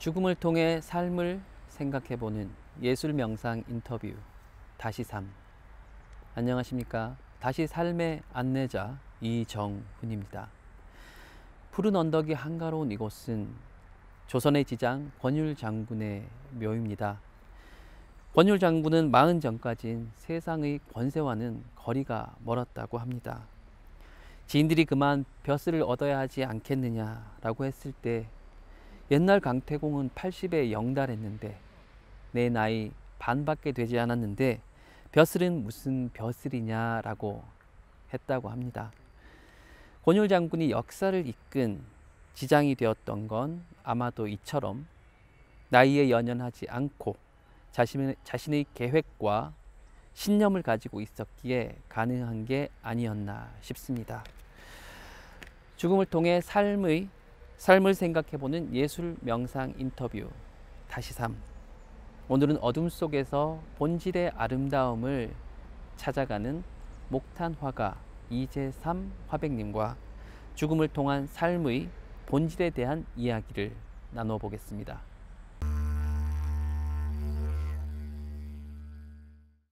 죽음을 통해 삶을 생각해보는 예술 명상 인터뷰 다시 삶. 안녕하십니까. 다시 삶의 안내자 이정훈입니다. 푸른 언덕이 한가로운 이곳은 조선의 지장 권율 장군의 묘입니다. 권율 장군은 마흔 전까진 세상의 권세와는 거리가 멀었다고 합니다. 지인들이 그만 벼슬을 얻어야 하지 않겠느냐라고 했을 때 옛날 강태공은 80에 영달했는데 내 나이 반밖에 되지 않았는데 벼슬은 무슨 벼슬이냐라고 했다고 합니다. 권율 장군이 역사를 이끈 지장이 되었던 건 아마도 이처럼 나이에 연연하지 않고 자신의 계획과 신념을 가지고 있었기에 가능한 게 아니었나 싶습니다. 죽음을 통해 삶을 생각해보는 예술 명상 인터뷰 다시 삶. 오늘은 어둠 속에서 본질의 아름다움을 찾아가는 목탄 화가 이재삼 화백님과 죽음을 통한 삶의 본질에 대한 이야기를 나눠보겠습니다.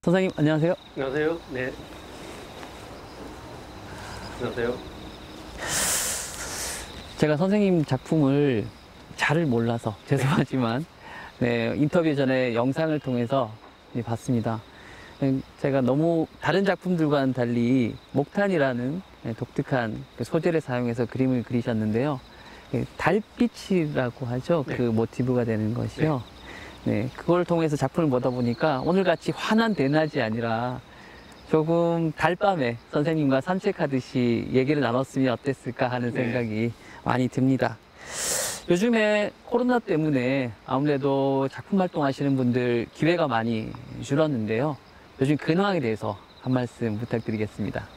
선생님 안녕하세요. 안녕하세요. 네. 안녕하세요. 제가 선생님 작품을 잘 몰라서 죄송하지만 네, 인터뷰 전에 영상을 통해서 봤습니다. 제가 너무 다른 작품들과는 달리 목탄이라는 독특한 소재를 사용해서 그림을 그리셨는데요. 달빛이라고 하죠. 네. 그 모티브가 되는 것이요. 네, 그걸 통해서 작품을 보다 보니까 오늘같이 환한 대낮이 아니라 조금 달밤에 선생님과 산책하듯이 얘기를 나눴으면 어땠을까 하는 생각이 많이 듭니다. 요즘에 코로나 때문에 아무래도 작품 활동하시는 분들 기회가 많이 줄었는데요. 요즘 근황에 대해서 한 말씀 부탁드리겠습니다.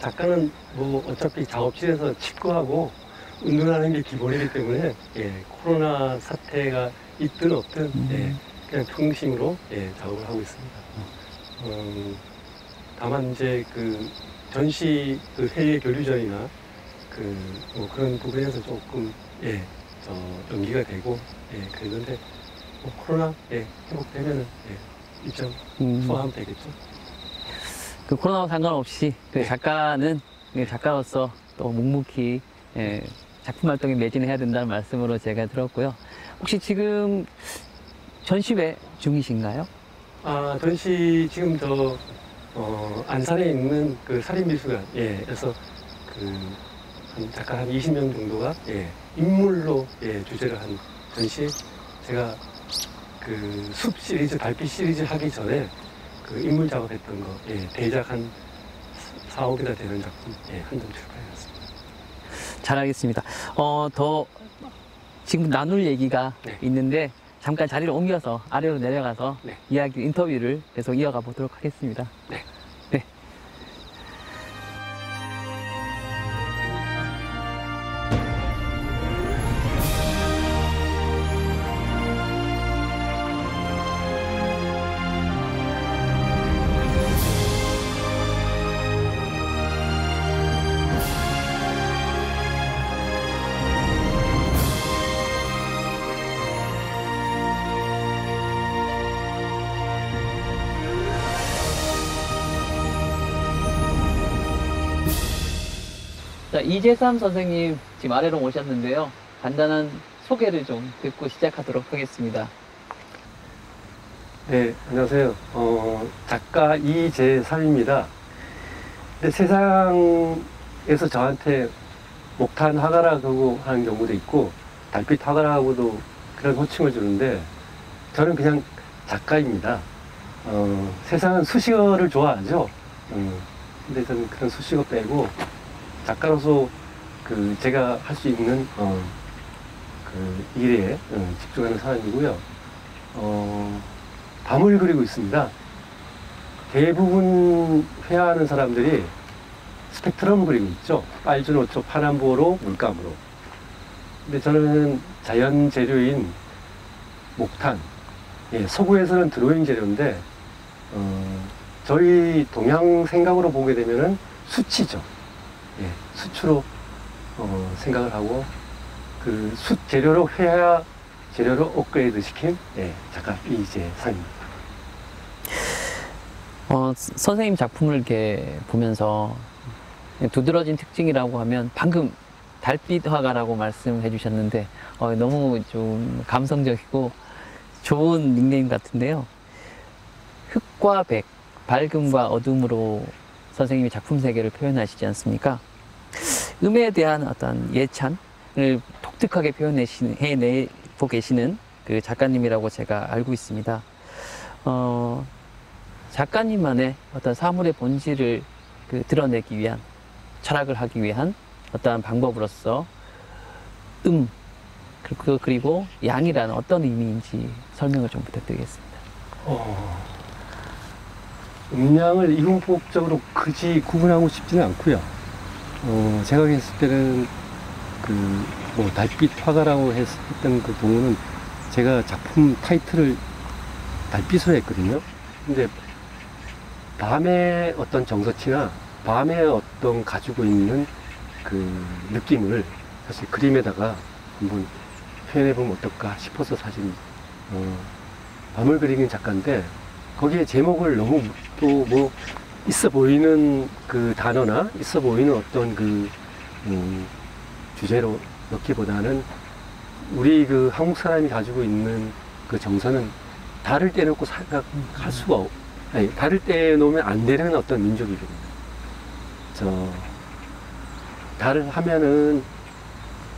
작가는 뭐 어차피 작업실에서 직구하고 운동하는 게 기본이기 때문에 코로나 사태가 있든 없든 그냥 평심으로 작업을 하고 있습니다. 다만 이제 그 전시 그 해외 교류전이나 뭐 그런 부분에서 조금 연기가 되고 그러는데 뭐 코로나 회복되면은 일정 소화하면 되겠죠. 그 코로나와 상관없이 그 작가는 작가로서 또 묵묵히 작품 활동에 매진해야 된다는 말씀으로 제가 들었고요. 혹시 지금 전시회 중이신가요? 아, 전시 지금 안산에 있는 그 사립미술관에서 한 작가 한 20명 정도가 인물로 주제를 한 전시에 제가 그 숲 시리즈, 달빛 시리즈 하기 전에 그 인물 작업했던 거 대작 한 4, 5개나 되는 작품 한 점 출판해놨습니다. 잘하겠습니다. 더 지금 나눌 얘기가 있는데 잠깐 자리를 옮겨서 아래로 내려가서 인터뷰를 계속 이어가 보도록 하겠습니다. 네. 자, 이재삼 선생님 지금 아래로 오셨는데요. 간단한 소개를 좀 듣고 시작하도록 하겠습니다. 네, 안녕하세요. 작가 이재삼입니다. 근데 세상에서 저한테 목탄 화가라고 하는 경우도 있고 달빛 화가라고도 그런 호칭을 주는데 저는 그냥 작가입니다. 세상은 수식어를 좋아하죠. 근데 저는 그런 수식어 빼고 작가로서 제가 할 수 있는 그 일에 집중하는 사람이고요. 밤을 그리고 있습니다. 대부분 회화하는 사람들이 스펙트럼 그리고 있죠. 빨주노초, 파남보로, 물감으로. 근데 저는 자연 재료인 목탄, 서구에서는 드로잉 재료인데 저희 동양 생각으로 보게 되면은 수치죠. 수치로 생각을 하고 그 숯 재료로 회화 재료로 업그레이드 시킨 작가 이재상입니다. 선생님 작품을 이렇게 보면서 두드러진 특징이라고 하면 방금 달빛 화가라고 말씀해 주셨는데 너무 좀 감성적이고 좋은 닉네임 같은데요. 흑과 백, 밝음과 어둠으로 선생님이 작품 세계를 표현하시지 않습니까? 음에 대한 어떤 예찬을 독특하게 해내고 계시는 그 작가님이라고 제가 알고 있습니다. 작가님만의 어떤 사물의 본질을 드러내기 위한, 철학을 하기 위한 어떠한 방법으로서 그리고 양이라는 어떤 의미인지 설명을 좀 부탁드리겠습니다. 음양을 이분법적으로 굳이 구분하고 싶지는 않고요. 제가 했을 때는 뭐 달빛 화가라고 했던 그 경우는 제가 작품 타이틀을 달빛으로 했거든요. 근데 밤의 어떤 정서치나 밤에 어떤 가지고 있는 그 느낌을 사실 그림에다가 한번 표현해보면 어떨까 싶어서 사실 밤을 그리는 작가인데, 거기에 제목을 너무 또 뭐 있어 보이는 그 단어나 있어 보이는 어떤 그 주제로 넣기보다는 우리 그 한국 사람이 가지고 있는 그 정서는 달을 떼놓고 생각할 수가 아니, 달을 떼놓으면 안 되는 어떤 민족이거든요. 달을 하면은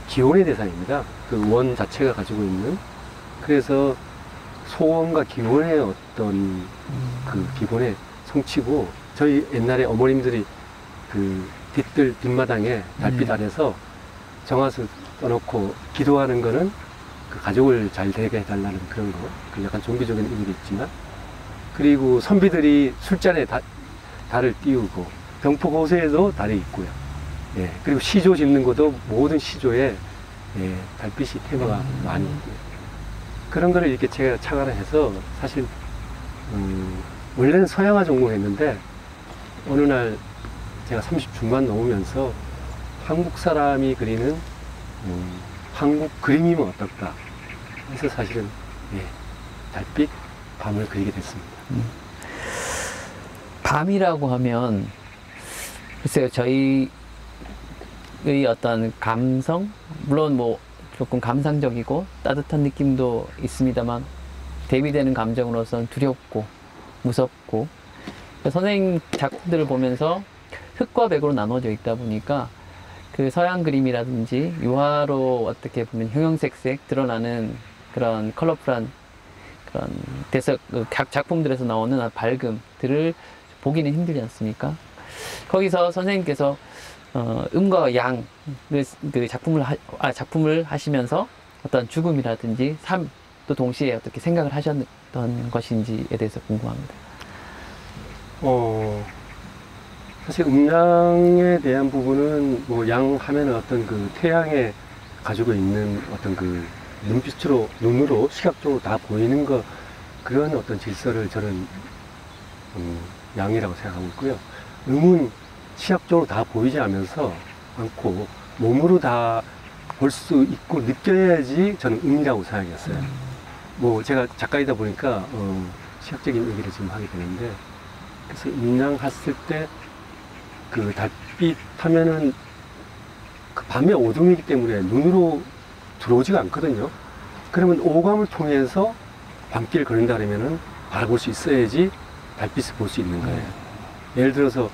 기온의 대상입니다. 그 원 자체가 가지고 있는. 그래서 소원과 기온의 어떤 그 기본의 성취고, 저희 옛날에 어머님들이 그 뒷마당에 달빛 아래서 정화수 떠놓고 기도하는 거는 그 가족을 잘 되게 해달라는 그런 거, 그 약간 종교적인 의미도 있지만, 그리고 선비들이 술잔에 달을 띄우고, 병포고세에도 달이 있고요. 예, 그리고 시조 짓는 것도 모든 시조에 달빛이 테마가 많이 있고요. 그런 거를 이렇게 제가 착안을 해서, 사실 원래는 서양화 전공했는데 어느 날 제가 30 중반 넘으면서 한국 사람이 그리는 한국 그림이면 어떨까 해서 사실은 달빛, 밤을 그리게 됐습니다. 밤이라고 하면 글쎄요, 저희의 어떤 감성, 물론 뭐 조금 감상적이고 따뜻한 느낌도 있습니다만, 대비되는 감정으로서는 두렵고 무섭고, 선생님 작품들을 보면서 흑과 백으로 나눠져 있다 보니까 그 서양 그림이라든지 유화로 어떻게 보면 형형색색 드러나는 그런 컬러풀한 그런 각 작품들에서 나오는 밝음들을 보기는 힘들지 않습니까? 거기서 선생님께서 음과 양을 그 작품을 하시면서 어떤 죽음이라든지 삶도 동시에 어떻게 생각을 하셨던 것인지에 대해서 궁금합니다. 사실 음양에 대한 부분은 뭐 양 하면은 어떤 그 태양에 가지고 있는 어떤 그 눈으로 시각적으로 다 보이는 거, 그런 어떤 질서를 저는 양이라고 생각하고 있고요. 음은 시각적으로 다 보이지 않고 몸으로 다 볼 수 있고 느껴야지 저는 음이라고 생각했어요. 뭐 제가 작가이다 보니까 시각적인 얘기를 지금 하게 되는데, 그래서 음양했을 때 그 달빛 하면은 그 밤의 어둠이기 때문에 눈으로 들어오지가 않거든요. 그러면 오감을 통해서 밤길을 걸린다 그러면은 바라볼 수 있어야지 달빛을 볼 수 있는 거예요. 예를 들어서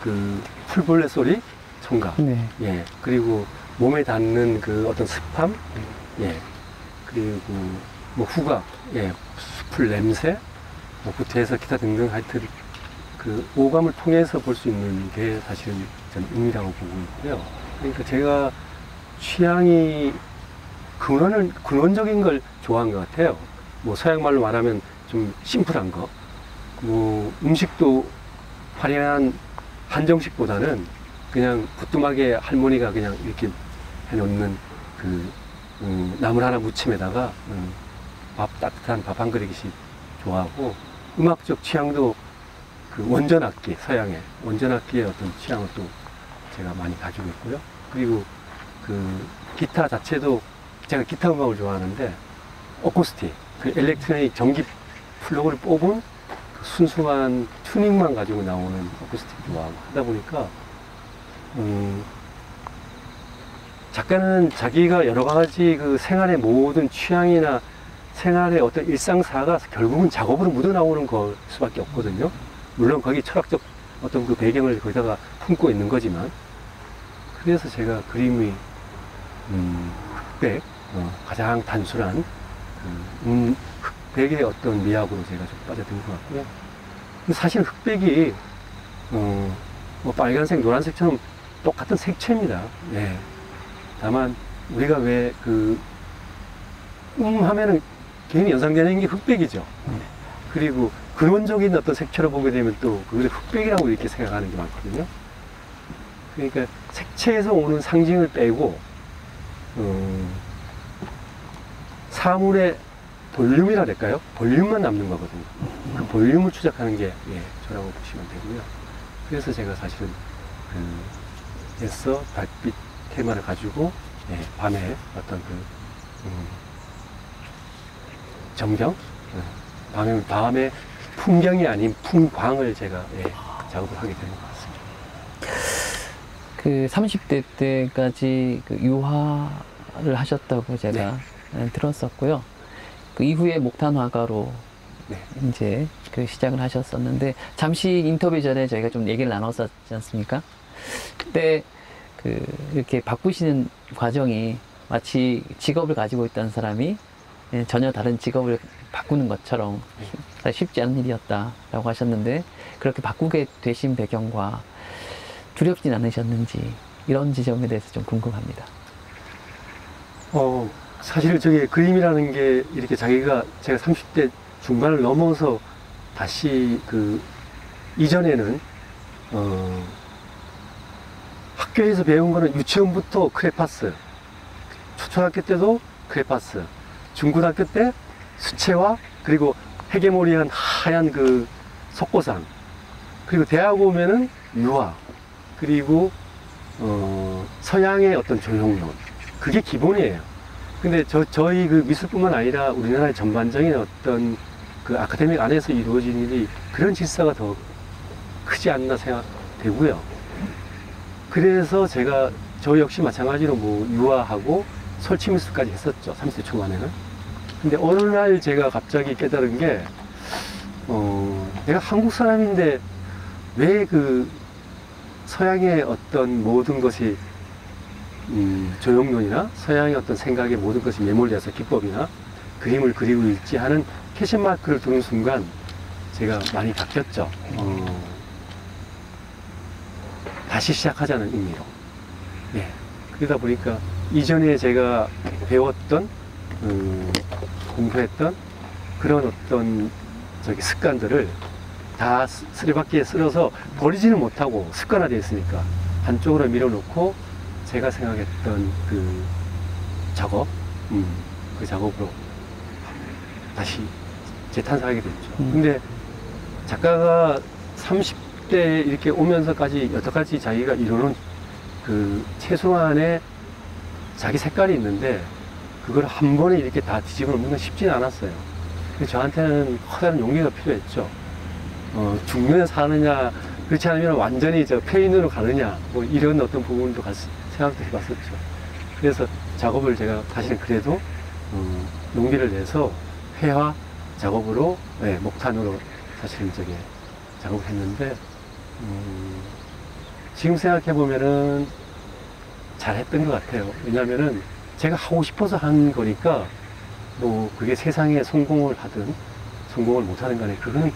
그 풀벌레 소리, 청각, 예, 그리고 몸에 닿는 그 어떤 습함, 예, 그리고 뭐 후각, 예, 풀 냄새, 뭐 구태에서 기타 등등 하여튼 그 오감을 통해서 볼 수 있는 게 사실은 저는 음이라고 보고 있고요. 그러니까 제가 취향이 근원적인 걸 좋아하는 것 같아요. 뭐 서양 말로 말하면 좀 심플한 거, 뭐 음식도 화려한 한정식보다는 그냥 부뚜막에 할머니가 그냥 이렇게 해놓는 그 나물 하나 무침에다가 따뜻한 밥 한 그릇씩 좋아하고, 음악적 취향도 그 원전악기, 서양의 원전악기의 어떤 취향을 또 제가 많이 가지고 있고요. 그리고 그 기타 자체도 제가 기타 음악을 좋아하는데 어쿠스틱, 그 일렉트로닉 전기 플러그를 뽑은 그 순수한 튜닝만 가지고 나오는 어쿠스틱 좋아하고 하다 보니까 작가는 자기가 여러 가지 그 생활의 모든 취향이나 생활의 어떤 일상사가 결국은 작업으로 묻어나오는 걸 수밖에 없거든요. 물론 거기 철학적 어떤 그 배경을 거기다가 품고 있는 거지만, 그래서 제가 그림의 흑백, 가장 단순한 흑백의 어떤 미학으로 제가 좀 빠져든 것 같고요. 근데 사실 흑백이 뭐 빨간색, 노란색처럼 똑같은 색채입니다. 예. 다만 우리가 왜 그 하면은 괜히 연상되는 게 흑백이죠. 그리고 근원적인 어떤 색채로 보게 되면 또 그걸 흑백이라고 이렇게 생각하는 게 많거든요. 그러니까 색채에서 오는 상징을 빼고 사물의 볼륨이라 할까요? 볼륨만 남는 거거든요. 그 볼륨을 추적하는 게 저라고 보시면 되고요. 그래서 제가 사실은 에서 달빛 테마를 가지고 밤에 어떤 그 정경, 밤의 풍경이 아닌 풍광을 제가 작업을 하게 되는 것 같습니다. 그 30대 때까지 그 유화를 하셨다고 제가 들었었고요. 그 이후에 목탄 화가로 이제 그 시작을 하셨었는데, 잠시 인터뷰 전에 저희가 좀 얘기를 나눴었지 않습니까? 그때 그 이렇게 바꾸시는 과정이 마치 직업을 가지고 있던 사람이 전혀 다른 직업을 바꾸는 것처럼 쉽지 않은 일이었다라고 하셨는데, 그렇게 바꾸게 되신 배경과 두렵진 않으셨는지, 이런 지점에 대해서 좀 궁금합니다. 사실 저게 그림이라는 게 이렇게 제가 30대 중반을 넘어서 다시 이전에는 학교에서 배운 거는 유치원부터 크레파스, 초등학교 때도 크레파스, 중고등학교 때 수채화, 그리고 헤게모니한 하얀 그 석고상, 그리고 대학 오면은 유화, 그리고 서양의 어떤 조형론, 그게 기본이에요. 근데 저희 그 미술뿐만 아니라 우리나라의 전반적인 어떤 그 아카데믹 안에서 이루어진 일이 그런 질서가 더 크지 않나 생각되고요. 그래서 제가 저 역시 마찬가지로 뭐 유화하고 설치미술까지 했었죠. 30대 초반에는. 근데 어느 날 제가 갑자기 깨달은 게 내가 한국 사람인데 왜 그 서양의 어떤 모든 것이 조형론이나 서양의 어떤 생각의 모든 것이 매몰돼서 기법이나 그림을 그리고 있지 하는 캐시마크를 두는 순간 제가 많이 바뀌었죠. 다시 시작하자는 의미로. 그러다 보니까 이전에 제가 배웠던 공부했던 그런 어떤 습관들을 다 쓰레받기에 쓸어서 버리지는 못하고 습관화되어 있으니까 한쪽으로 밀어놓고 제가 생각했던 그 작업, 그 작업으로 다시 재탄생하게 됐죠. 근데 작가가 30대 이렇게 오면서까지 여태까지 자기가 이루는 그 최소한의 자기 색깔이 있는데, 그걸 한 번에 이렇게 다 뒤집어 놓는 건 쉽지는 않았어요. 그래서 저한테는 커다란 용기가 필요했죠. 죽느냐 사느냐, 그렇지 않으면 완전히 폐인으로 가느냐, 뭐 이런 어떤 부분도 생각도 해봤었죠. 그래서 작업을 제가 사실은 그래도 용기를 내서 회화 작업으로, 목탄으로 사실은 작업을 했는데, 지금 생각해보면은 잘했던 것 같아요. 왜냐면은 제가 하고 싶어서 한 거니까, 뭐 그게 세상에 성공을 하든 성공을 못하는 간에 그거는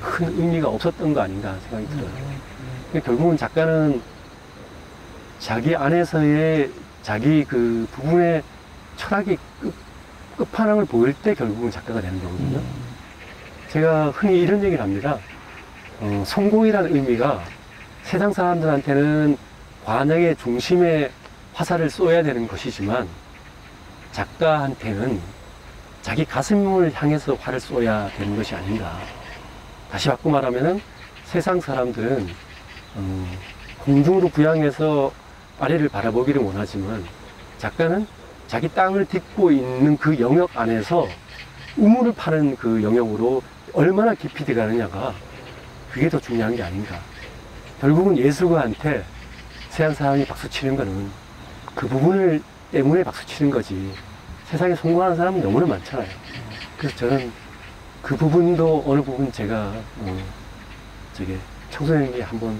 큰 의미가 없었던 거 아닌가 생각이 들어요. 결국은 작가는 자기 안에서의 자기 그 부분의 철학이 끝판왕을 보일 때 결국은 작가가 되는 거거든요. 제가 흔히 이런 얘기를 합니다. 성공이라는 의미가 세상 사람들한테는 관역의 중심에 화살을 쏘아야 되는 것이지만, 작가한테는 자기 가슴을 향해서 활을 쏘아야 되는 것이 아닌가. 다시 바꿔 말하면은 세상 사람들은 공중으로 부양해서 아래를 바라보기를 원하지만, 작가는 자기 땅을 딛고 있는 그 영역 안에서 우물을 파는 그 영역으로 얼마나 깊이 들어가느냐가 그게 더 중요한 게 아닌가. 결국은 예술가한테 세상 사람이 박수 치는 거는 그 부분을 때문에 박수 치는 거지. 세상에 성공하는 사람은 너무나 많잖아요. 그래서 저는 그 부분도 어느 부분 제가 저게 청소년기에 한번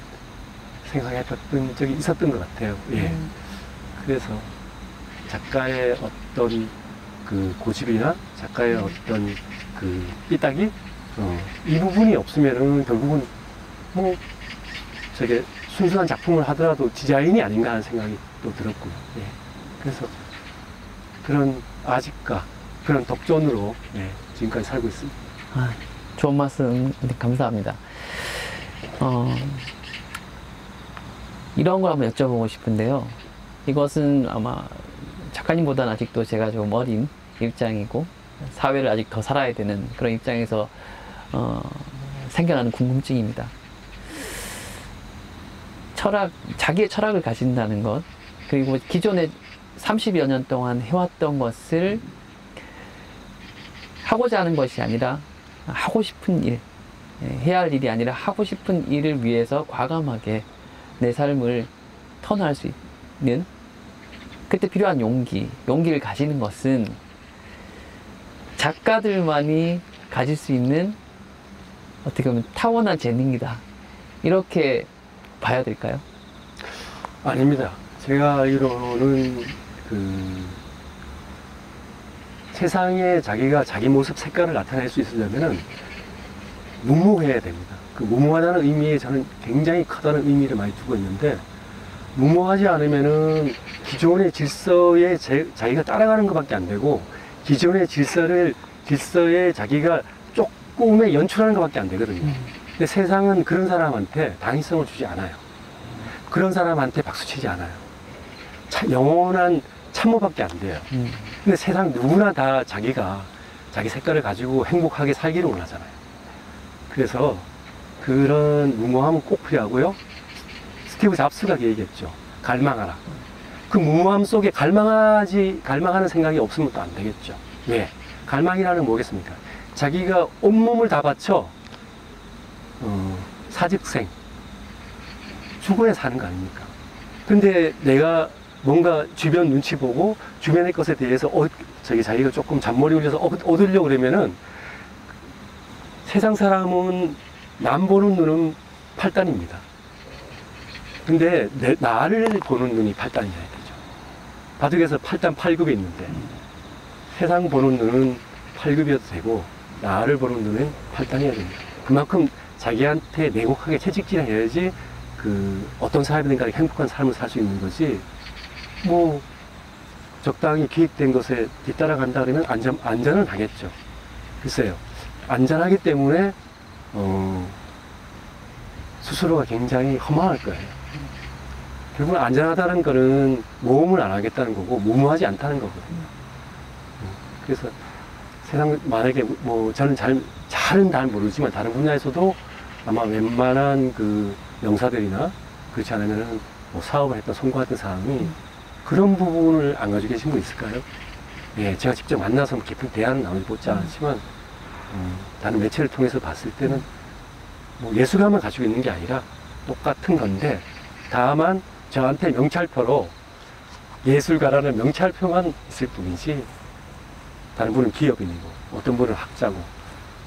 생각해봤던 적이 있었던 것 같아요. 예. 그래서 작가의 어떤 그 고집이나 작가의 어떤 그 삐딱이 이 부분이 없으면은 결국은 뭐 저게 순수한 작품을 하더라도 디자인이 아닌가 하는 생각이 또 들었고요. 예. 그래서 그런 아직까 그런 덕전으로 예, 지금까지 살고 있습니다. 아, 좋은 말씀 감사합니다. 이런 걸 한번 여쭤보고 싶은데요. 이것은 아마 작가님보다는 아직도 제가 좀 어린 입장이고 사회를 아직 더 살아야 되는 그런 입장에서 생겨나는 궁금증입니다. 자기의 철학을 가진다는 것, 그리고 기존에 30여 년 동안 해왔던 것을 하고자 하는 것이 아니라 하고 싶은 일, 해야 할 일이 아니라 하고 싶은 일을 위해서 과감하게 내 삶을 턴할 수 있는 그때 필요한 용기를 가지는 것은 작가들만이 가질 수 있는 어떻게 보면 타고난 재능이다. 이렇게 봐야 될까요? 아닙니다. 제가 알기로는 그 세상에 자기가 자기 모습 색깔을 나타낼 수 있으려면은 무모해야 됩니다. 그 무모하다는 의미에 저는 굉장히 크다는 의미를 많이 두고 있는데, 무모하지 않으면은 기존의 질서에 자기가 따라가는 것밖에 안 되고, 기존의 질서에 자기가 조금의 연출하는 것밖에 안 되거든요. 근데 세상은 그런 사람한테 당위성을 주지 않아요. 그런 사람한테 박수치지 않아요. 영원한 참모밖에 안 돼요. 근데 세상 누구나 다 자기가 자기 색깔을 가지고 행복하게 살기를 원하잖아요. 그래서 그런 무모함은 꼭 필요하고요. 스티브 잡스가 얘기했죠. 갈망하라. 그 무모함 속에 갈망하는 생각이 없으면 또 안 되겠죠. 왜? 갈망이라는 건 뭐겠습니까? 자기가 온몸을 다 바쳐 사직생 죽어야 사는 거 아닙니까? 근데 내가 뭔가 주변 눈치 보고 주변의 것에 대해서 자기가 조금 잔머리 올려서 얻으려고 그러면은, 세상 사람은 남 보는 눈은 8단입니다. 근데 나를 보는 눈이 8단이어야 되죠. 바둑에서 8단 8급이 있는데 세상 보는 눈은 8급이어도 되고 나를 보는 눈은 8단이어야 됩니다. 그만큼 자기한테 냉혹하게 채찍질해야지 어떤 사람이든가 행복한 삶을 살 수 있는 거지, 뭐 적당히 기획된 것에 뒤따라간다 그러면 안전은 하겠죠. 글쎄요, 안전하기 때문에 스스로가 굉장히 허망할 거예요. 결국은 안전하다는 거는 모험을 안 하겠다는 거고 무모하지 않다는 거거든요. 그래서 세상 만약에 뭐 저는 잘은 잘 모르지만 다른 분야에서도 아마 웬만한 그 명사들이나 그렇지 않으면은 뭐 사업을 했던 성공했던 사람이 그런 부분을 안 가지고 계신 분 있을까요? 예, 제가 직접 만나서 깊은 대화는 나눠보지 않았지만 다른 매체를 통해서 봤을 때는 뭐 예술가만 가지고 있는 게 아니라 똑같은 건데, 다만 저한테 명찰표로 예술가라는 명찰표만 있을 뿐이지 다른 분은 기업인이고 어떤 분은 학자고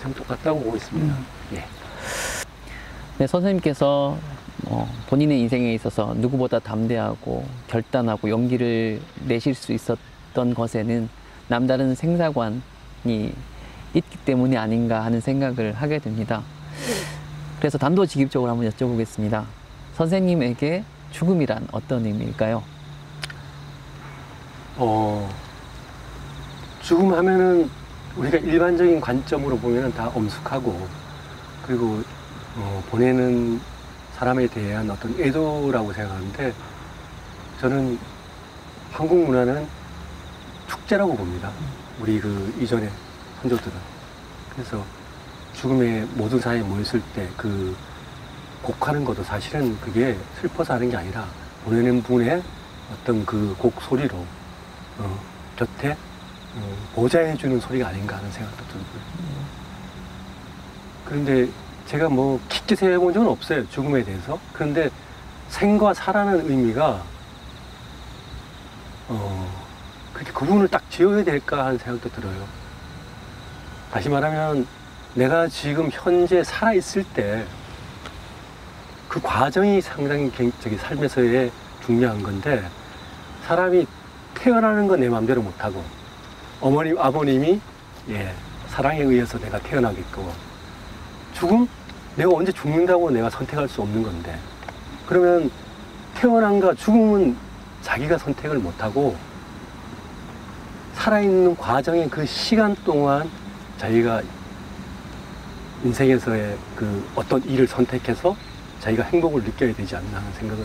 참 똑같다고 보고 있습니다. 예. 네, 선생님께서 본인의 인생에 있어서 누구보다 담대하고 결단하고 용기를 내실 수 있었던 것에는 남다른 생사관이 있기 때문이 아닌가 하는 생각을 하게 됩니다. 그래서 단도직입적으로 한번 여쭤보겠습니다. 선생님에게 죽음이란 어떤 의미일까요? 죽음 하면은 우리가 일반적인 관점으로 보면은 다 엄숙하고, 그리고 보내는 사람에 대한 어떤 애도라고 생각하는데, 저는 한국 문화는 축제라고 봅니다. 우리 그 이전에 선조들은. 그래서 죽음에 모든 사람이 모였을 때 그 곡하는 것도 사실은 그게 슬퍼서 하는 게 아니라 보내는 분의 어떤 그 곡 소리로 곁에 보좌해주는 소리가 아닌가 하는 생각도 들고요. 그런데 제가 뭐 깊게 생각해본 적은 없어요. 죽음에 대해서. 그런데 생과 사라는 의미가 그렇게 구분을 딱 지어야 될까 하는 생각도 들어요. 다시 말하면 내가 지금 현재 살아있을 때 그 과정이 상당히 삶에서의 중요한 건데, 사람이 태어나는 건 내 마음대로 못하고 어머님, 아버님이 사랑에 의해서 내가 태어나겠고, 죽음? 내가 언제 죽는다고 내가 선택할 수 없는 건데, 그러면 태어난과 죽음은 자기가 선택을 못하고 살아있는 과정의 그 시간 동안 자기가 인생에서의 그 어떤 일을 선택해서 자기가 행복을 느껴야 되지 않나 하는 생각을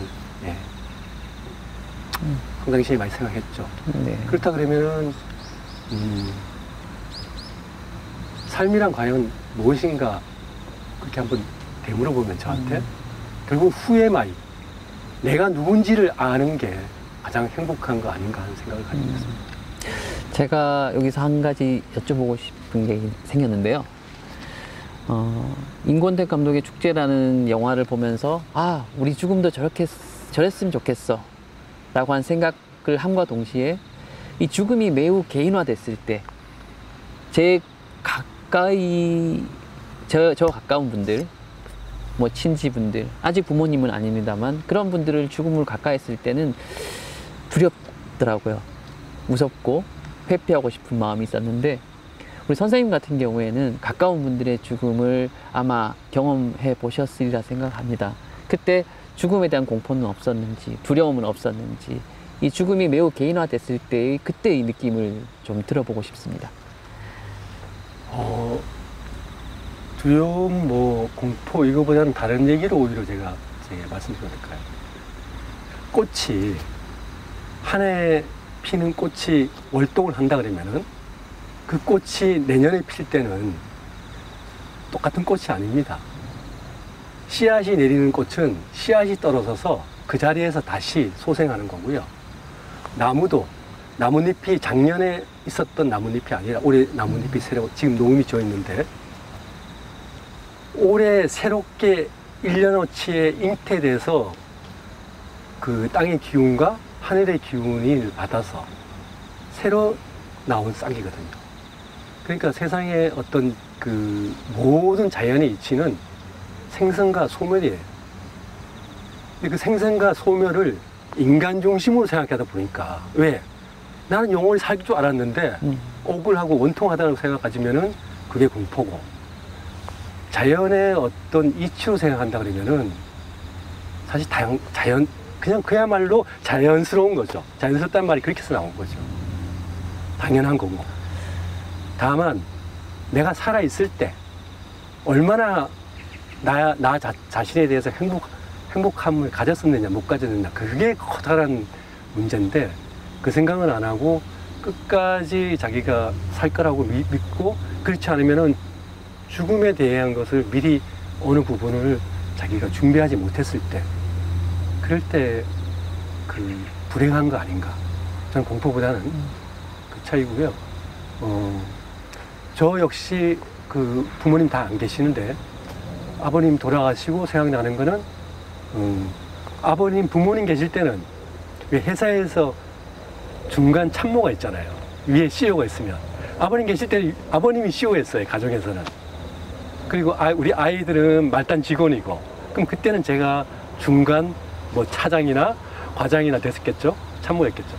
평상시에 많이 생각했죠. 네. 그렇다 그러면은 삶이란 과연 무엇인가 그렇게 한번 되물어보면 저한테 결국 후회마이, 내가 누군지를 아는 게 가장 행복한 거 아닌가 하는 생각을 가지고 있습니다. 제가 여기서 한 가지 여쭤보고 싶은 게 생겼는데요. 임권택 감독의 축제라는 영화를 보면서 우리 죽음도 저랬으면 좋겠어 라고 한 생각을 함과 동시에, 이 죽음이 매우 개인화됐을 때 제 가까이 저 가까운 분들, 뭐 친지분들, 아직 부모님은 아닙니다만 그런 분들을 죽음을 가까이 했을 때는 두렵더라고요. 무섭고 회피하고 싶은 마음이 있었는데, 우리 선생님 같은 경우에는 가까운 분들의 죽음을 아마 경험해 보셨으리라 생각합니다. 그때 죽음에 대한 공포는 없었는지, 두려움은 없었는지, 이 죽음이 매우 개인화됐을 때의 그때의 느낌을 좀 들어보고 싶습니다. 두려움, 공포, 이거보다는 다른 얘기로 오히려 제가 말씀드려도 될까요? 꽃이, 한 해 피는 꽃이 월동을 한다 그러면은 그 꽃이 내년에 필 때는 똑같은 꽃이 아닙니다. 씨앗이 내리는 꽃은 씨앗이 떨어져서 그 자리에서 다시 소생하는 거고요. 나무도 나뭇잎이 작년에 있었던 나뭇잎이 아니라 올해 나뭇잎이 새로 지금 녹음이 져 있는데, 올해 새롭게 1년어치의 잉태돼서 그 땅의 기운과 하늘의 기운을 받아서 새로 나온 싹이거든요. 그러니까 세상의 어떤 그 모든 자연의 이치는 생성과 소멸이에요. 근데 그 생성과 소멸을 인간 중심으로 생각하다 보니까, 왜? 나는 영원히 살 줄 알았는데 억울하고 원통하다고 생각하지면은 그게 공포고, 자연의 어떤 이치로 생각한다 그러면은 사실 그냥 그야말로 자연스러운 거죠. 자연스럽다는 말이 그렇게 해서 나온 거죠. 당연한 거고. 다만 내가 살아있을 때 얼마나 나 자신에 대해서 행복함을 가졌었느냐 못 가졌느냐, 그게 커다란 문제인데, 그 생각은 안 하고 끝까지 자기가 살 거라고 믿고, 그렇지 않으면은 죽음에 대한 것을 미리 어느 부분을 자기가 준비하지 못했을 때, 그럴 때 그 불행한 거 아닌가. 저는 공포보다는 그 차이고요. 저 역시 그 부모님 다 안 계시는데, 아버님 돌아가시고 생각나는 거는, 아버님, 부모님 계실 때는 왜 회사에서 중간 참모가 있잖아요. 위에 CEO가 있으면. 아버님 계실 때는 아버님이 CEO였어요, 가정에서는. 그리고 우리 아이들은 말단 직원이고, 그럼 그때는 제가 중간 차장이나 과장이나 됐었겠죠. 참모였겠죠.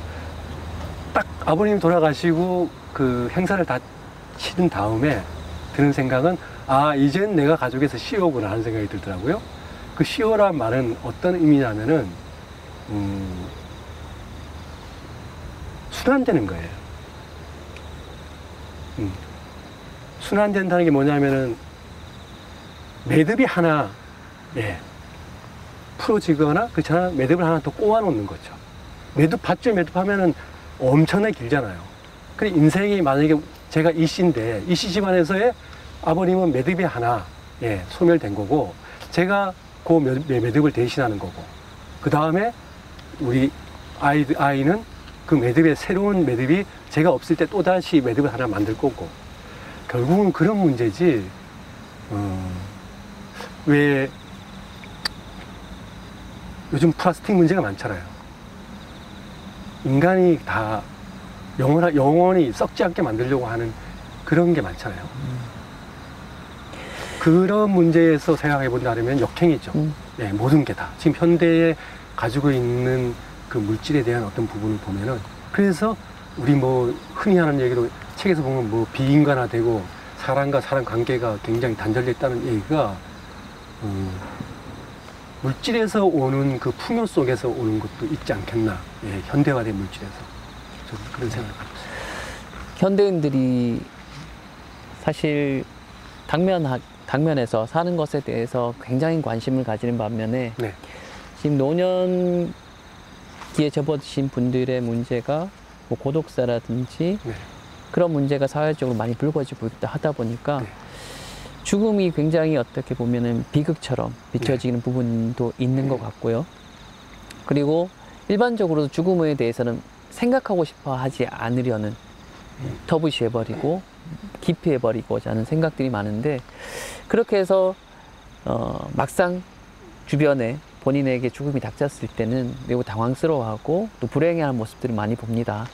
딱 아버님 돌아가시고 그 행사를 다 치른 다음에 드는 생각은, 이젠 내가 가족에서 CEO구나 하는 생각이 들더라고요. 그 CEO란 말은 어떤 의미냐면은 순환되는 거예요. 순환된다는 게 뭐냐면은 매듭이 하나 풀어지거나, 그렇잖아, 매듭을 하나 더 꼬아놓는 거죠. 매듭 하면은 엄청나게 길잖아요. 그래, 인생이 만약에 제가 이씨인데, 이씨 집안에서의 아버님은 매듭이 하나 소멸된 거고, 제가 그 매듭을 대신하는 거고, 그 다음에 우리 아이는 그 매듭에 새로운 매듭이 제가 없을 때 또다시 매듭을 하나 만들 거고, 결국은 그런 문제지. 왜 요즘 플라스틱 문제가 많잖아요. 인간이 다 영원히 썩지 않게 만들려고 하는 그런 게 많잖아요. 그런 문제에서 생각해 본다면 역행이죠. 네, 모든 게 다. 지금 현대에 가지고 있는 그 물질에 대한 어떤 부분을 보면은, 그래서 우리 뭐 흔히 하는 얘기로 책에서 보면 뭐 비인간화되고 사람과 사람 관계가 굉장히 단절됐다는 얘기가 물질에서 오는 그 풍요 속에서 오는 것도 있지 않겠나. 예, 현대화된 물질에서. 저는 그런 생각을 갖고 있습니다. 현대인들이 사실 당면에서 사는 것에 대해서 굉장히 관심을 가지는 반면에 네. 지금 노년기에 접어드신 분들의 문제가 뭐 고독사라든지 네. 그런 문제가 사회적으로 많이 불거지고 있다 하다 보니까 네. 죽음이 굉장히 어떻게 보면은 비극처럼 비춰지는 부분도 있는 것 같고요. 그리고 일반적으로 죽음에 대해서는 생각하고 싶어 하지 않으려는 터부시해버리고 기피해버리고자 하는 생각들이 많은데, 그렇게 해서 막상 주변에 본인에게 죽음이 닥쳤을 때는 매우 당황스러워하고 또 불행해하는 모습들을 많이 봅니다.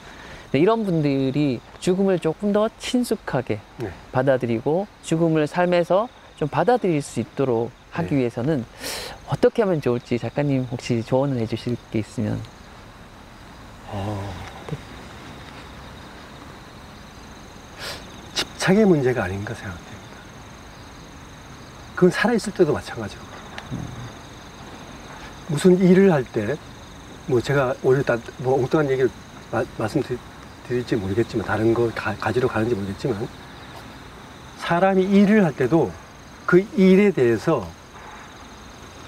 네, 이런 분들이 죽음을 조금 더 친숙하게 네. 받아들이고 죽음을 삶에서 좀 받아들일 수 있도록 하기 네. 위해서는 어떻게 하면 좋을지 작가님 혹시 조언을 해주실 게 있으면. 집착의 문제가 아닌가 생각됩니다. 그건 살아있을 때도 마찬가지고. 무슨 일을 할 때, 뭐 제가 오늘 뭐 엉뚱한 얘기를 말씀드릴지 모르겠지만, 다른 거 가지러 가는지 모르겠지만, 사람이 일을 할 때도 그 일에 대해서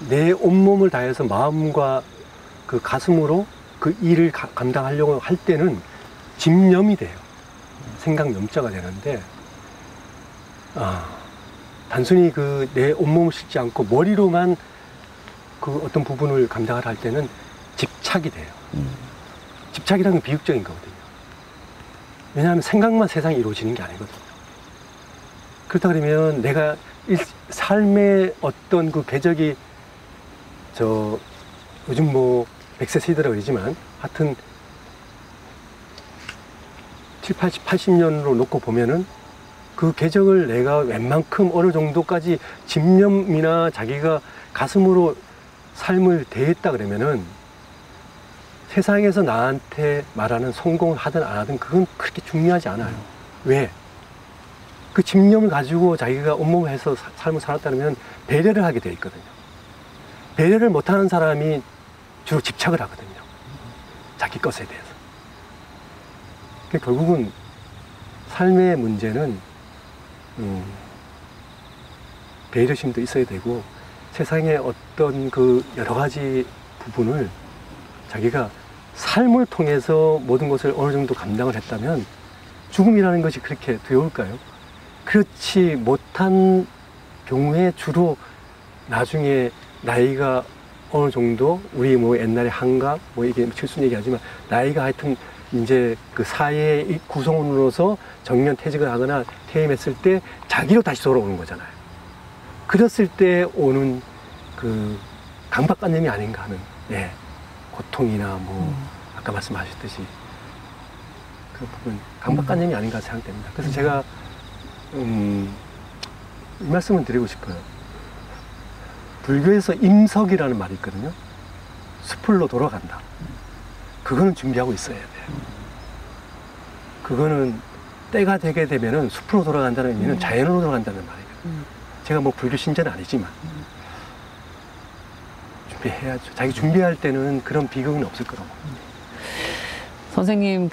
내 온몸을 다해서 마음과 그 가슴으로 그 일을 감당하려고 할 때는 집념이 돼요. 생각 염자가 되는데, 단순히 그 내 온몸을 싣지 않고 머리로만 그 어떤 부분을 감당을 할 때는 집착이 돼요. 집착이라는 건 비극적인 거거든요. 왜냐하면 생각만 세상이 이루어지는 게 아니거든요. 그렇다 그러면 내가 삶의 어떤 그 궤적이 요즘 뭐 100세 세대라고 그러지만 하여튼 70, 80년으로 놓고 보면은 그 궤적을 내가 웬만큼 어느 정도까지 집념이나 자기가 가슴으로 삶을 대했다 그러면은 세상에서 나한테 말하는 성공을 하든 안 하든 그건 그렇게 중요하지 않아요. 왜? 그 집념을 가지고 자기가 온몸을 해서 삶을 살았다면 배려를 하게 돼 있거든요. 배려를 못하는 사람이 주로 집착을 하거든요. 자기 것에 대해서. 결국은 삶의 문제는 배려심도 있어야 되고, 세상의 어떤 그 여러 가지 부분을 자기가 삶을 통해서 모든 것을 어느 정도 감당을 했다면 죽음이라는 것이 그렇게 두려울까요? 그렇지 못한 경우에 주로 나중에 나이가 어느 정도, 우리 뭐 옛날에 한갑, 뭐 이게 칠순 얘기하지만, 나이가 하여튼 이제 그 사회의 구성원으로서 정년 퇴직을 하거나 퇴임했을 때 자기로 다시 돌아오는 거잖아요. 그랬을 때 오는 그 강박관념이 아닌가 하는, 예, 고통이나 뭐 아까 말씀하셨듯이 그 부분 강박관념이 아닌가 생각됩니다. 그래서 제가 이 말씀을 드리고 싶어요. 불교에서 임석이라는 말이 있거든요. 숲을로 돌아간다. 그거는 준비하고 있어야 돼요. 그거는 때가 되게 되면은 숲으로 돌아간다는 의미는 자연으로 돌아간다는 말이에요. 제가 뭐 불교 신자는 아니지만 준비해야죠. 자기 준비할 때는 그런 비극은 없을 거라고. 선생님,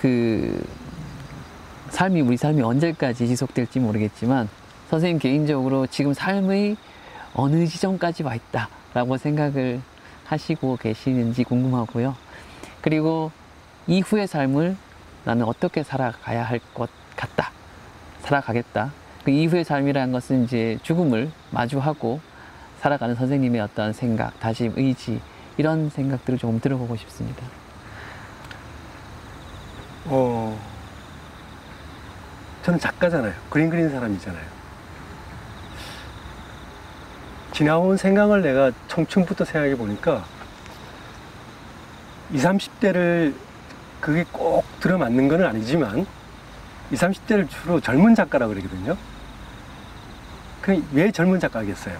우리 삶이 언제까지 지속될지 모르겠지만, 선생님 개인적으로 지금 삶의 어느 지점까지 와 있다라고 생각을 하시고 계시는지 궁금하고요. 그리고 이후의 삶을 나는 어떻게 살아가야 할 것 같다, 살아가겠다. 그 이후의 삶이라는 것은 이제 죽음을 마주하고 살아가는 선생님의 어떤 생각, 다짐, 의지, 이런 생각들을 조금 들어보고 싶습니다. 저는 작가잖아요. 그림 그리는 사람이잖아요. 지나온 생각을 내가 청춘부터 생각해 보니까 20, 30대를 그게 꼭 들어맞는 건 아니지만 20, 30대를 주로 젊은 작가라고 그러거든요. 왜 젊은 작가겠어요?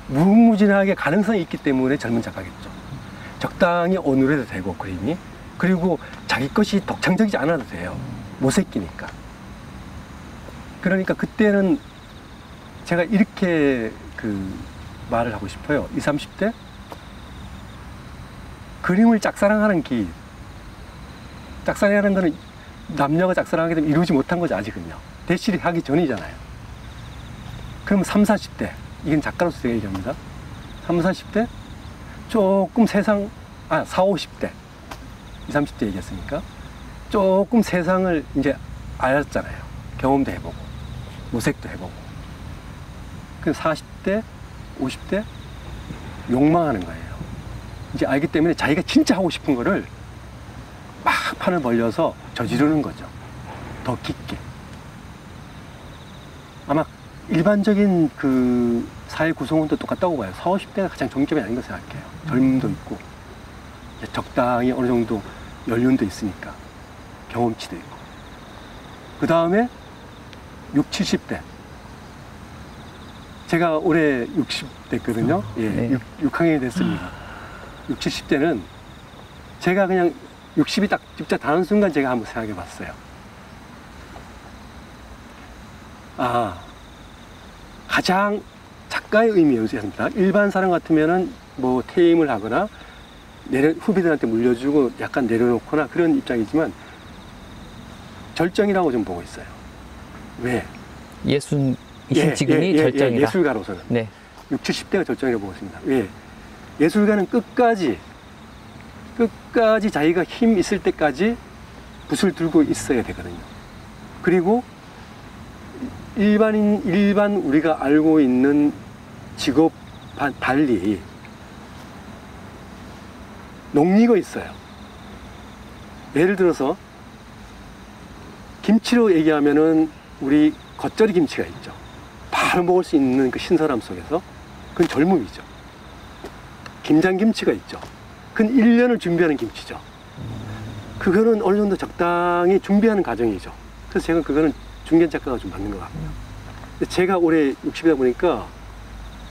무궁무진하게 가능성이 있기 때문에 젊은 작가겠죠. 적당히 어눌해도 되고 그림이, 그리고 자기 것이 독창적이지 않아도 돼요. 모색기니까. 그러니까 그때는 제가 이렇게 말을 하고 싶어요. 20, 30대 그림을 짝사랑하는 기, 짝사랑하는 거는 남녀가 짝사랑하게 되면 이루지 못한 거죠. 아직은요. 대실이 하기 전이잖아요. 그럼 30, 40대, 이건 작가로서 제가 얘기합니다. 30, 40대 조금 40, 50대 20, 30대 얘기했으니까 조금 세상을 이제 알았잖아요. 경험도 해보고 모색도 해보고. 그 40대 50대 욕망하는 거예요. 이제 알기 때문에 자기가 진짜 하고 싶은 거를 막 판을 벌려서 저지르는 거죠. 더 깊게. 아마 일반적인 사회 구성원도 똑같다고 봐요. 40, 50대가 가장 정점이 아닌 거 생각해요. 젊음도 있고 적당히 어느 정도 연륜도 있으니까 경험치도 있고. 그 다음에 60, 70대. 제가 올해 60 됐거든요. 예, 네. 6학년이 됐습니다. 60, 70대는 제가 그냥 60이 딱 진짜 다는 순간 제가 한번 생각해 봤어요. 가장 작가의 의미였습니다. 일반 사람 같으면은 뭐 퇴임을 하거나 후배들한테 물려주고 약간 내려놓거나 그런 입장이지만 절정이라고 좀 보고 있어요. 왜? 예순이신 지금이 절정이다. 예술가로서는. 네. 60, 70대가 절정이라고 보고 있습니다. 왜? 예술가는 끝까지 자기가 힘 있을 때까지 붓을 들고 있어야 되거든요. 그리고 일반 우리가 알고 있는 직업 달리 녹익어 있어요. 예를 들어서 김치로 얘기하면은 우리 겉절이 김치가 있죠. 바로 먹을 수 있는 그 신선함 속에서 그건 젊음이죠. 김장김치가 있죠. 그건 1년을 준비하는 김치죠. 그거는 어느 정도 적당히 준비하는 과정이죠. 그래서 제가 그거는 중견 작가가 좀 맞는 것 같고요. 근데 제가 올해 60이다 보니까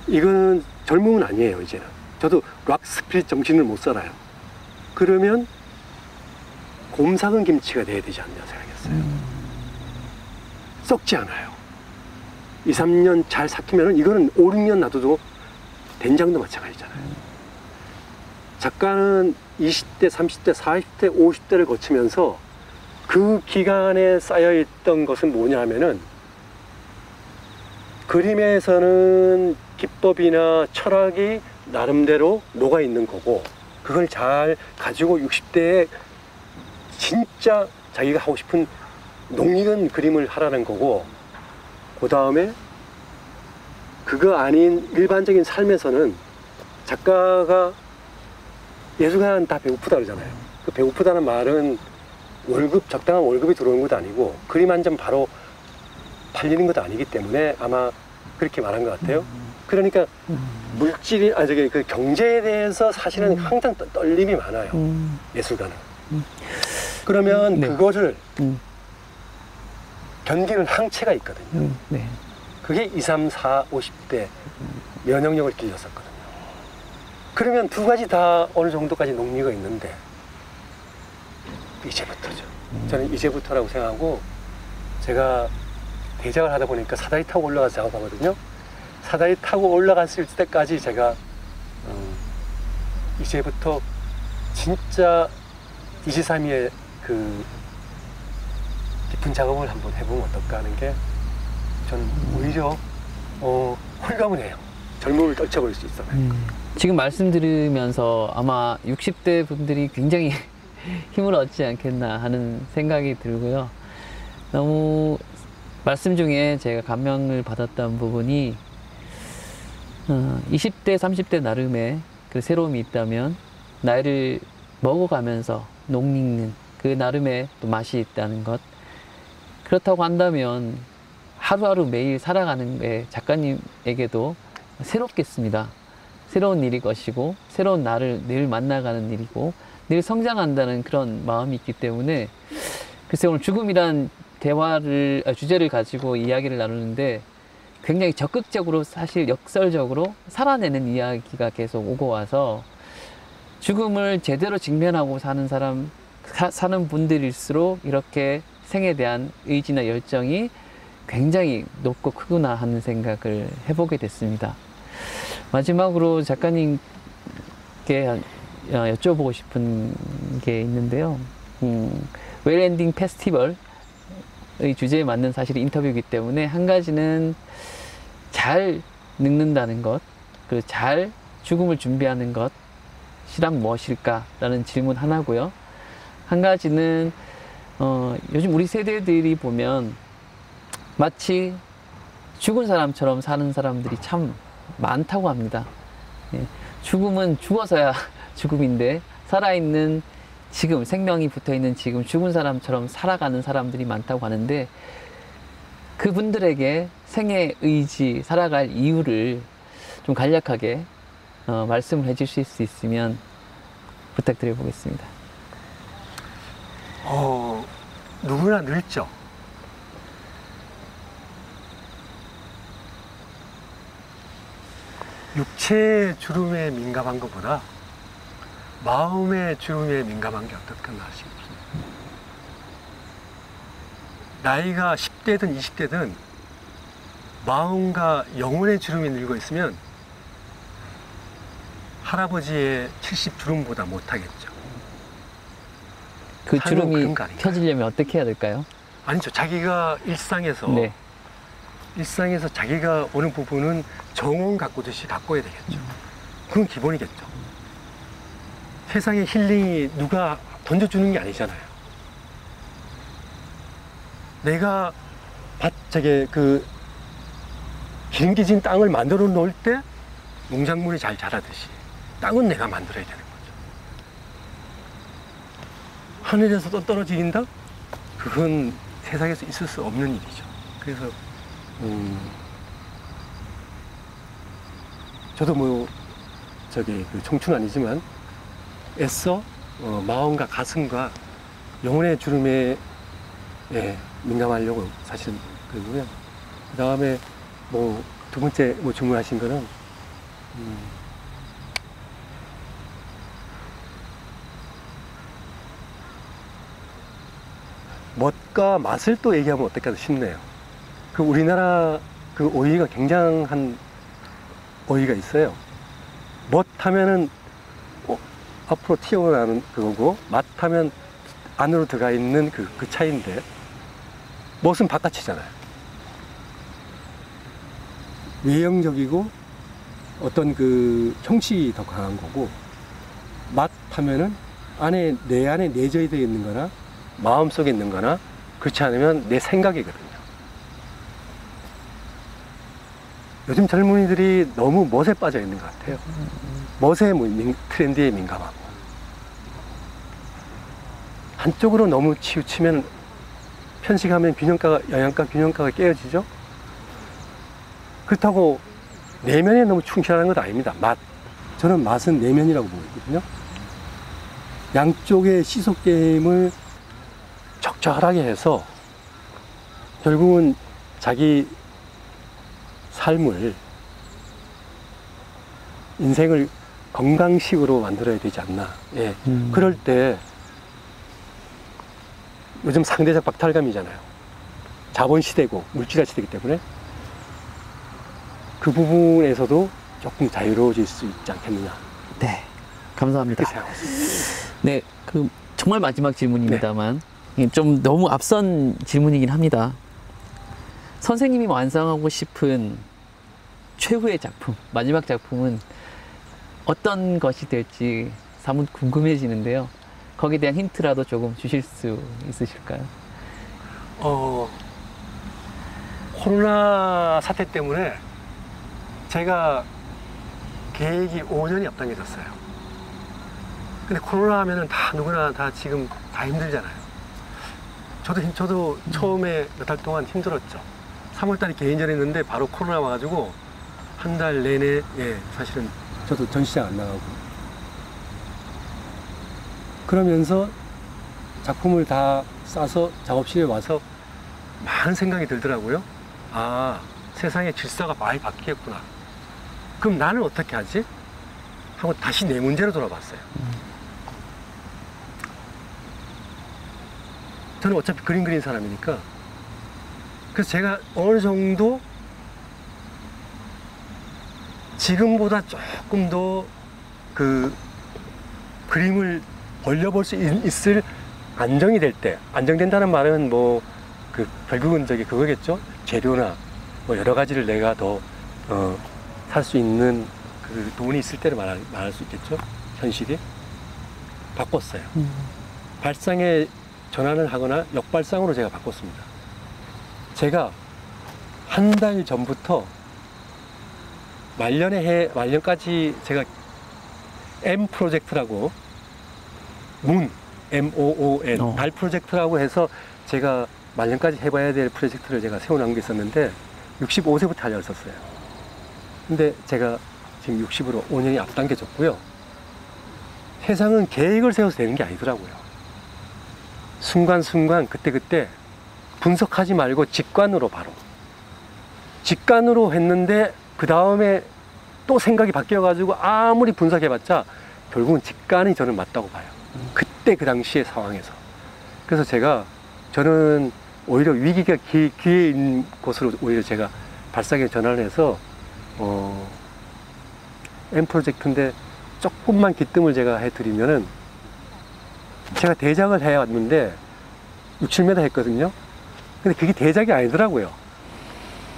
이거는 젊음은 아니에요, 이제는. 저도 락 스피릿 정신을 못 살아요. 그러면 곰삭은 김치가 돼야 되지 않나 생각했어요. 썩지 않아요. 2, 3년 잘 삭히면은 이거는 5, 6년 놔둬도 된장도 마찬가지잖아요. 작가는 20대, 30대, 40대, 50대를 거치면서 그 기간에 쌓여있던 것은 뭐냐 하면은 그림에서는 기법이나 철학이 나름대로 녹아있는 거고 그걸 잘 가지고 60대에 진짜 자기가 하고 싶은 녹익은 그림을 하라는 거고 그 다음에 그거 아닌 일반적인 삶에서는 작가가 예술가는 다 배고프다 그러잖아요. 그 배고프다는 말은 적당한 월급이 들어오는 것도 아니고 그림 한 점 바로 팔리는 것도 아니기 때문에 아마 그렇게 말한 것 같아요. 그러니까 그 경제에 대해서 사실은 항상 떨림이 많아요. 예술가는. 그러면 네. 그거를 견디는 항체가 있거든요. 네. 그게 20, 30, 40, 50대 면역력을 길렀었거든요. 그러면 두 가지 다 어느 정도까지 녹익어 있는데 이제부터죠. 저는 이제부터라고 생각하고 제가 대작을 하다 보니까 사다리 타고 올라가서 작업하거든요. 사다리 타고 올라갔을 때까지 제가 이제부터 진짜 이지삼이의 그 깊은 작업을 한번 해보면 어떨까 하는 게 저는 오히려 홀감을 해요. 젊음을 떨쳐버릴 수 있어요. 지금 말씀 들으면서 아마 60대 분들이 굉장히 힘을 얻지 않겠나 하는 생각이 들고요. 너무 말씀 중에 제가 감명을 받았던 부분이 20대, 30대 나름의 그 새로움이 있다면 나이를 먹어가면서 녹익는 그 나름의 또 맛이 있다는 것. 그렇다고 한다면 하루하루 매일 살아가는 게 작가님에게도 새롭겠습니다. 새로운 일이 것이고 새로운 나를 늘 만나가는 일이고 늘 성장한다는 그런 마음이 있기 때문에 글쎄 오늘 죽음이란 주제를 가지고 이야기를 나누는데 굉장히 적극적으로 사실 역설적으로 살아내는 이야기가 계속 오고 와서 죽음을 제대로 직면하고 사는 분들일수록 이렇게 생에 대한 의지나 열정이 굉장히 높고 크구나 하는 생각을 해보게 됐습니다. 마지막으로 작가님께 여쭤보고 싶은 게 있는데요. 웰엔딩 페스티벌의 주제에 맞는 사실 인터뷰이기 때문에 한 가지는 잘 늙는다는 것, 그리고 잘 죽음을 준비하는 것이란 무엇일까라는 질문 하나고요. 한 가지는 요즘 우리 세대들이 보면 마치 죽은 사람처럼 사는 사람들이 참 많다고 합니다. 예, 죽음은 죽어서야 죽음인데 살아있는 지금, 생명이 붙어있는 지금 죽은 사람처럼 살아가는 사람들이 많다고 하는데 그분들에게 생의 의지, 살아갈 이유를 좀 간략하게 말씀을 해 주실 수 있으면 부탁드려 보겠습니다. 누구나 늙죠. 육체의 주름에 민감한 것보다 마음의 주름에 민감한 게 어떻겠나 싶습니다. 나이가 10대든 20대든 마음과 영혼의 주름이 늙어 있으면 할아버지의 70 주름보다 못하겠죠. 그 삶은 주름이 그런 거 아닌가요? 펴지려면 어떻게 해야 될까요? 아니죠. 자기가 일상에서 네. 자기가 어느 부분은 정원 가꾸듯이 가꿔야 되겠죠. 그건 기본이겠죠. 세상에 힐링이 누가 던져주는 게 아니잖아요. 내가 기름기진 땅을 만들어 놓을 때 농작물이 잘 자라듯이 땅은 내가 만들어야 되는 거죠. 하늘에서 떨어진다? 그건 세상에서 있을 수 없는 일이죠. 그래서 저도 청춘 아니지만 애써 마음과 가슴과 영혼의 주름에 민감하려고 사실은 그러고요. 그 다음에 두 번째 질문하신 거는 멋과 맛을 또 얘기하면 어떨까 싶네요. 우리나라 어휘가 굉장한 어휘가 있어요. 멋 하면은 앞으로 튀어나오는 그거고, 맛 하면 안으로 들어가 있는 그 차이인데, 멋은 바깥이잖아요. 외형적이고 어떤 형식이 더 강한 거고, 맛 하면은 내 안에 내재되어 있는 거나 마음속에 있는 거나 그렇지 않으면 내 생각이거든요. 요즘 젊은이들이 너무 멋에 빠져 있는 것 같아요. 멋의 트렌드에 민감하고 한쪽으로 너무 치우치면 편식하면 영양가 균형가가 깨어지죠. 그렇다고 내면에 너무 충실하는 건 아닙니다. 저는 맛은 내면이라고 보고 있거든요. 양쪽의 시소 게임을 적절하게 해서 결국은 자기 삶을, 인생을 건강식으로 만들어야 되지 않나. 예. 그럴 때 요즘 상대적 박탈감이잖아요. 자본시대고 물질화 시대이기 때문에 그 부분에서도 조금 자유로워질 수 있지 않겠느냐. 네, 감사합니다. 네, 정말 마지막 질문입니다만 좀 너무 앞선 질문이긴 합니다. 선생님이 완성하고 싶은 최후의 작품, 마지막 작품은 어떤 것이 될지 사뭇 궁금해지는데요. 거기에 대한 힌트라도 조금 주실 수 있으실까요? 코로나 사태 때문에 제가 계획이 5년이 앞당겨졌어요. 근데 코로나 하면은 누구나 다 지금 다 힘들잖아요. 저도 처음에 몇 달 동안 힘들었죠. 3월달에 개인전 했는데 바로 코로나 와가지고 한 달 내내 사실은 저도 전시장 안 나가고 그러면서 작품을 다 싸서 작업실에 와서 많은 생각이 들더라고요. 아, 세상의 질서가 많이 바뀌었구나. 그럼 나는 어떻게 하지? 하고 다시 내 문제로 돌아봤어요. 저는 어차피 그림 그리는 사람이니까 그래서 제가 어느 정도 지금보다 조금 더 그 그림을 벌려볼 수 있을 안정이 될 때, 안정된다는 말은 뭐 그 결국은 그거겠죠. 재료나 뭐 여러 가지를 내가 더 살 수 있는 그 돈이 있을 때를 말할 수 있겠죠. 현실이 바꿨어요. 발상의 전환을 하거나 역발상으로 제가 바꿨습니다. 제가 한 달 전부터 말년까지 제가 M 프로젝트라고 MOON 달 프로젝트라고 해서 제가 말년까지 해봐야 될 프로젝트를 제가 세워놓은 게 있었는데 65세부터 달렸었어요. 근데 제가 지금 60으로 5년이 앞당겨졌고요. 세상은 계획을 세워서 되는 게 아니더라고요. 순간순간 그때그때 분석하지 말고 직관으로 바로 직관으로 했는데 그 다음에 또 생각이 바뀌어가지고 아무리 분석해봤자 결국은 직관이 저는 맞다고 봐요. 그때 그 당시의 상황에서. 그래서 저는 오히려 위기가 기회인 곳으로 오히려 제가 발상의 전환을 해서 M 프로젝트인데 조금만 기뜸을 제가 해드리면은 제가 대작을 해왔는데 6, 7m 했거든요. 근데 그게 대작이 아니더라고요.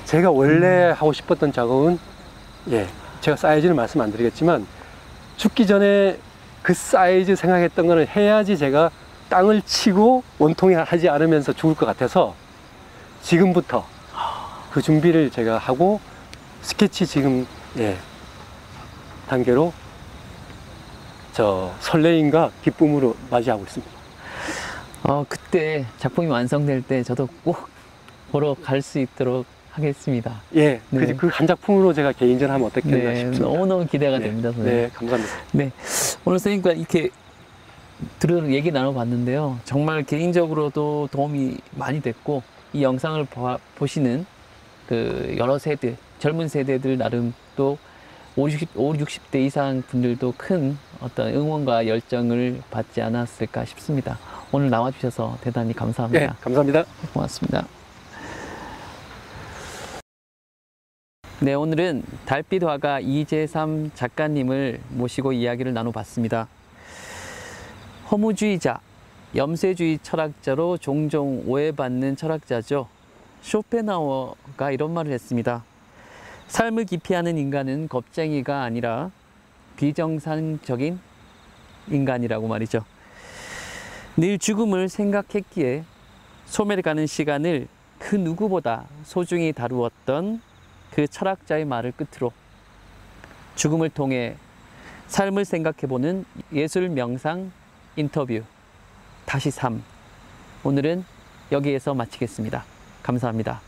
제가 원래 하고 싶었던 작업은 제가 사이즈는 말씀 안 드리겠지만 죽기 전에 그 사이즈 생각했던 거는 해야지 제가 땅을 치고 원통이 하지 않으면서 죽을 것 같아서 지금부터 그 준비를 제가 하고 스케치 지금 단계로 설레임과 기쁨으로 맞이하고 있습니다. 그때 작품이 완성될 때 저도 꼭 보러 갈 수 있도록 하겠습니다. 네. 그 한 작품으로 제가 개인전 하면 어떻겠나 싶습니다. 너무너무 기대가 됩니다, 선생님. 네, 감사합니다. 네, 오늘 선생님과 이렇게 얘기 나눠봤는데요. 정말 개인적으로도 도움이 많이 됐고, 이 영상을 보시는 그 여러 세대, 젊은 세대들 나름 또 60대 이상 분들도 큰 어떤 응원과 열정을 받지 않았을까 싶습니다. 오늘 나와주셔서 대단히 감사합니다. 네, 감사합니다. 고맙습니다. 네, 오늘은 달빛 화가 이재삼 작가님을 모시고 이야기를 나눠봤습니다. 허무주의자, 염세주의 철학자로 종종 오해받는 철학자죠. 쇼펜하우어가 이런 말을 했습니다. 삶을 기피하는 인간은 겁쟁이가 아니라 비정상적인 인간이라고 말이죠. 늘 죽음을 생각했기에 소멸해 가는 시간을 그 누구보다 소중히 다루었던 그 철학자의 말을 끝으로 죽음을 통해 삶을 생각해보는 예술 명상 인터뷰 다시 삶, 오늘은 여기에서 마치겠습니다. 감사합니다.